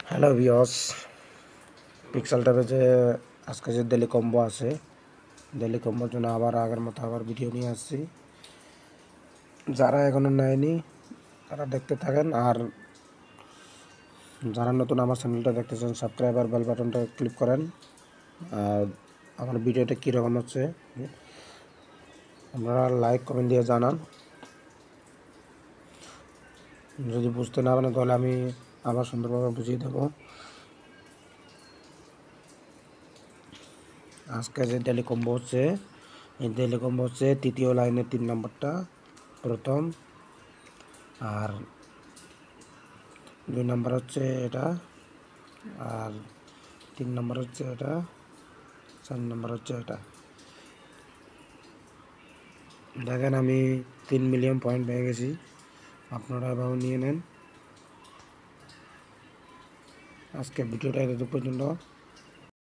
Hello viewers, pixel ট্যাবে যে আজকে যে ডেলি কম্বো আছে, ডেলি কম্বোর জন্য আবার আগের মতো আবার ভিডিও নিয়ে আসছি। যারা এখনো নেয়নি তারা দেখতে থাকেন, আর যারা নতুন আমার চ্যানেলটা দেখতেছেন সাবস্ক্রাইব আর বেল বাটনটা ক্লিক করেন। আর আমার ভিডিওটা কীরকম হচ্ছে আপনারা লাইক কমেন্ট দিয়ে জানান। যদি বুঝতে না পারেন তাহলে আমি আবার সুন্দরভাবে বুঝিয়ে দেবো। আজকে যে ডেলি কম্বো হচ্ছে, এই ডেলি কম্বো হচ্ছে তৃতীয় লাইনের 3 নম্বরটা প্রথম, আর 2 নম্বর হচ্ছে এটা, আর 3 নম্বর হচ্ছে এটা, 4 নম্বর হচ্ছে এটা। দেখেন আমি 3 মিলিয়ন পয়েন্ট পেয়ে গেছি, আপনারা এভাবে নিয়ে নেন। আজকে ভিডিওটা এত পর্যন্ত।